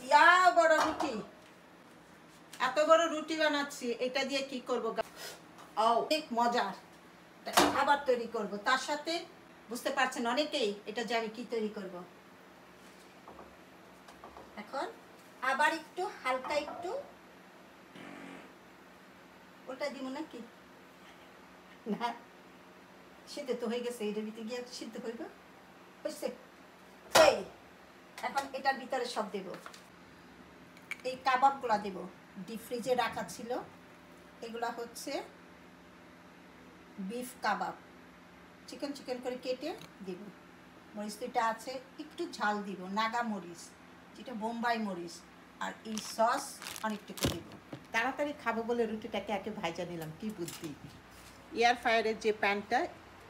ইয়া বড় রুটি, এত বড় রুটি বানাচ্ছি। এটা দিয়ে কি করব? অনেক মজার খাবার তৈরি করব। তার সাথে বুঝতে পারছেন অনেকেই এটা যে আমি কি তৈরি করব। এখন আবার একটু হালকা একটু ওটা দিব নাকি? না, সিদ্ধ তো হয়ে গেছে। এটার ভিতরে গিয়ে সিদ্ধ হইব, বুঝছে? এই এখন এটার ভিতরে সব দেব। এই কাবাবগুলা দেব, ডিপ ফ্রিজে রাখা ছিল। এগুলা হচ্ছে বিফ কাবাব, চিকেন চিকেন করে কেটে দিব। মরিচ দুইটা আছে, একটু ঝাল দিব, নাগা মরিচ যেটা বোম্বাই মরিচ, আর এই সস অনেকটুকু দিব। তাড়াতাড়ি খাবো বলে রুটিটাকে একে ভাজা নিলাম। কি বুদ্ধি! এয়ার ফ্রায়ারের যে প্যানটা,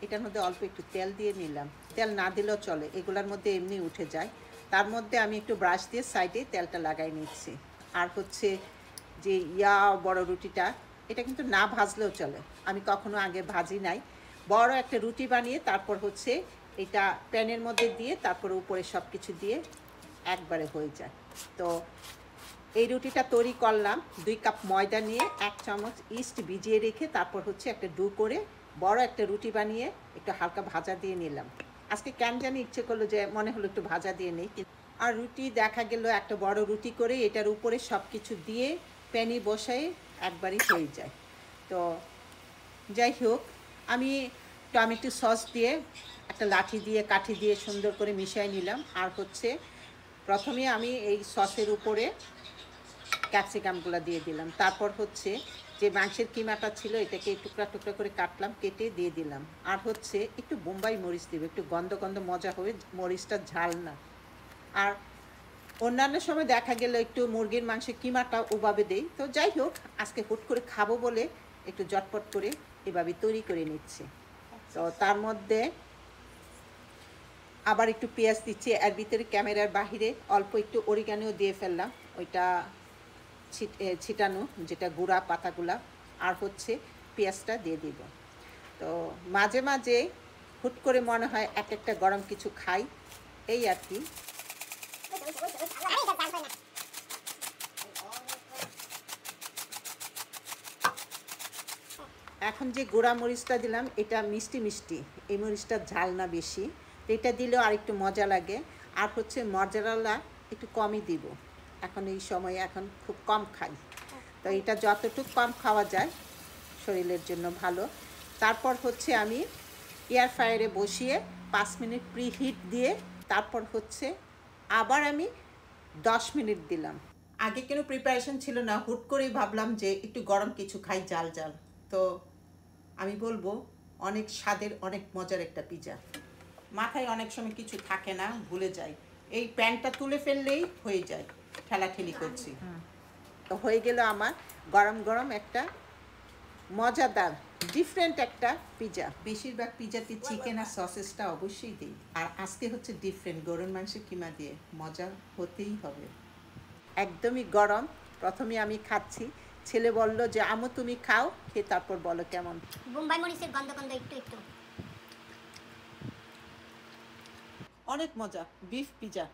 এটার মধ্যে অল্প একটু তেল দিয়ে নিলাম। তেল না দিলেও চলে, এগুলোর মধ্যে এমনি উঠে যায়। তার মধ্যে আমি একটু ব্রাশ দিয়ে সাইডে তেলটা লাগাই নিচ্ছি। আর হচ্ছে যে বড় রুটিটা, এটা কিন্তু না ভাজলেও চলে। আমি কখনো আগে ভাজি নাই। বড় একটা রুটি বানিয়ে তারপর হচ্ছে এটা প্যানের মধ্যে দিয়ে তারপর উপরে সব কিছু দিয়ে একবারে হয়ে যায়। তো এই রুটিটা তৈরি করলাম 2 কাপ ময়দা নিয়ে 1 চামচ ইস্ট ভিজিয়ে রেখে তারপর হচ্ছে একটা ডো করে বড় একটা রুটি বানিয়ে একটু হালকা ভাজা দিয়ে নিলাম। আজকে কেন জানি ইচ্ছে করলো যে মনে হলো একটু ভাজা দিয়ে নেই। আর রুটি দেখা গেল একটা বড় রুটি করে এটার উপরে সব কিছু দিয়ে প্যানে বসাই একবারই হয়ে যায়। তো যাই হোক, আমি টমেটো সস দিয়ে একটা লাঠি দিয়ে কাঠি দিয়ে সুন্দর করে মিশিয়ে নিলাম। আর হচ্ছে প্রথমে আমি এই সসের উপরে ক্যাপসিকামগুলো দিয়ে দিলাম। তারপর হচ্ছে যে মাংসের কিমাটা ছিল এটাকে টুকরা টুকরা করে কাটলাম, কেটে দিয়ে দিলাম। আর হচ্ছে একটু বোম্বাই মরিচ দেবো, একটু গন্ধ গন্ধ মজা হবে, মরিচটা ঝাল না। আর অন্যান্য সময় দেখা গেল একটু মুরগির মাংসের কিমাটা ওভাবে দেই। তো যাই হোক, আজকে হুট করে খাবো বলে একটু জটপট করে এভাবে তৈরি করে নিচ্ছি। তো তার মধ্যে আবার একটু পেঁয়াজ দিচ্ছি। এর ভিতরে ক্যামেরার বাহিরে অল্প একটু অরিগানিও দিয়ে ফেললাম, ওইটা ছিটানো, যেটা গুঁড়া পাতাগুলা। আর হচ্ছে পেঁয়াজটা দিয়ে দিব। তো মাঝে মাঝে হুট করে মনে হয় এক একটা গরম কিছু খাই, এই আর কি। এখন যে গুঁড়া মরিচটা দিলাম এটা মিষ্টি মিষ্টি, এই মরিচটা ঝাল না বেশি। এটা দিলেও আর একটু মজা লাগে। আর হচ্ছে মজারালা একটু কমই দিব, এখন এই সময়ে এখন খুব কম খাই। তো এটা যতটুকু কম খাওয়া যায় শরীরের জন্য ভালো। তারপর হচ্ছে আমি এয়ার ফ্রায়ারে বসিয়ে 5 মিনিট প্রিহিট দিয়ে তারপর হচ্ছে আবার আমি 10 মিনিট দিলাম। আগে কোনো প্রিপারেশন ছিল না, হুট করেই ভাবলাম যে একটু গরম কিছু খাই, জাল জাল। তো আমি বলবো অনেক স্বাদের, অনেক মজার একটা পিজা। মাথায় অনেক সময় কিছু থাকে না, ভুলে যাই। এই প্যানটা তুলে ফেললেই হয়ে যায়, ঠেলাঠেলি করছি। তো হয়ে গেল আমার গরম গরম একটা মজাদার ডিফারেন্ট একটা পিজা। বেশিরভাগ পিজাতে চিকেন আর সসেসটা অবশ্যই দিই, আর আজকে হচ্ছে ডিফারেন্ট, গরুর মাংসের কিমা দিয়ে। মজা হতেই হবে। একদমই গরম। প্রথমে আমি খাচ্ছি, ছেলে বলল যে আমু তুমি খাও, খেয়ে তারপর বলো কেমন। বোম্বাই মরিচের গন্ধ গন্ধ একটু একটু। অনেক মজা, বিফ পিজা।